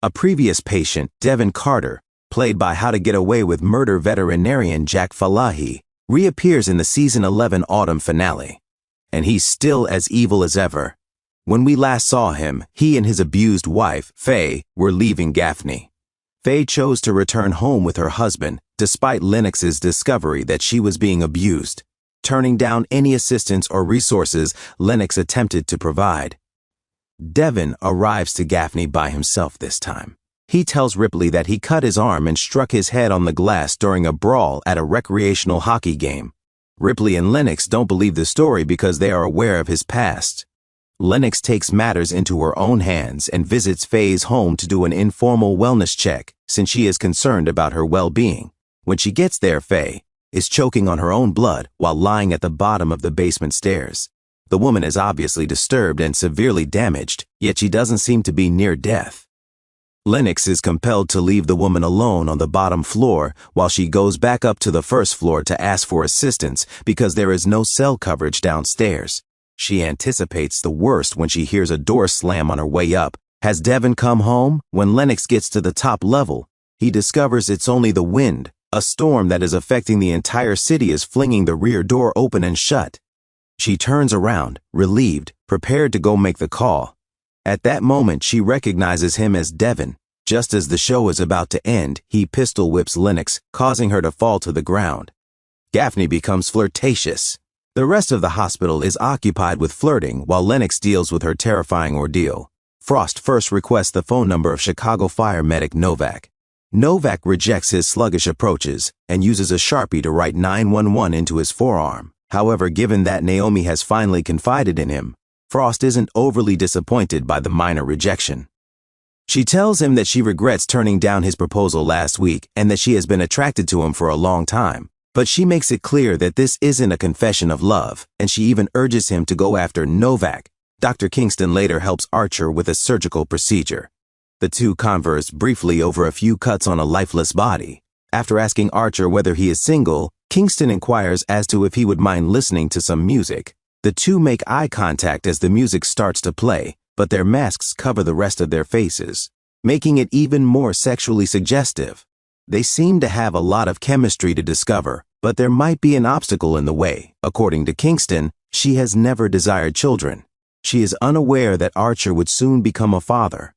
A previous patient, Devin Carter, played by How to Get Away with Murder veterinarian Jack Falahi, reappears in the season 11 autumn finale. And he's still as evil as ever. When we last saw him, he and his abused wife, Faye, were leaving Gaffney. Faye chose to return home with her husband, despite Lennox's discovery that she was being abused, turning down any assistance or resources Lennox attempted to provide. Devin arrives to Gaffney by himself this time. He tells Ripley that he cut his arm and struck his head on the glass during a brawl at a recreational hockey game. Ripley and Lennox don't believe the story because they are aware of his past. Lennox takes matters into her own hands and visits Faye's home to do an informal wellness check since she is concerned about her well-being. When she gets there, Faye is choking on her own blood while lying at the bottom of the basement stairs. The woman is obviously disturbed and severely damaged, yet she doesn't seem to be near death. Lennox is compelled to leave the woman alone on the bottom floor while she goes back up to the first floor to ask for assistance because there is no cell coverage downstairs. She anticipates the worst when she hears a door slam on her way up. Has Devin come home? When Lennox gets to the top level, he discovers it's only the wind. A storm that is affecting the entire city is flinging the rear door open and shut. She turns around, relieved, prepared to go make the call. At that moment, she recognizes him as Devin. Just as the show is about to end, he pistol whips Lennox, causing her to fall to the ground. Gaffney becomes flirtatious. The rest of the hospital is occupied with flirting while Lennox deals with her terrifying ordeal. Frost first requests the phone number of Chicago fire medic Novak. Novak rejects his sluggish approaches and uses a Sharpie to write 911 into his forearm. However, given that Naomi has finally confided in him, Frost isn't overly disappointed by the minor rejection. She tells him that she regrets turning down his proposal last week and that she has been attracted to him for a long time. But she makes it clear that this isn't a confession of love, and she even urges him to go after Novak. Dr. Kingston later helps Archer with a surgical procedure. The two converse briefly over a few cuts on a lifeless body. After asking Archer whether he is single, Kingston inquires as to if he would mind listening to some music. The two make eye contact as the music starts to play, but their masks cover the rest of their faces, making it even more sexually suggestive. They seem to have a lot of chemistry to discover, but there might be an obstacle in the way. According to Kingston, she has never desired children. She is unaware that Archer would soon become a father.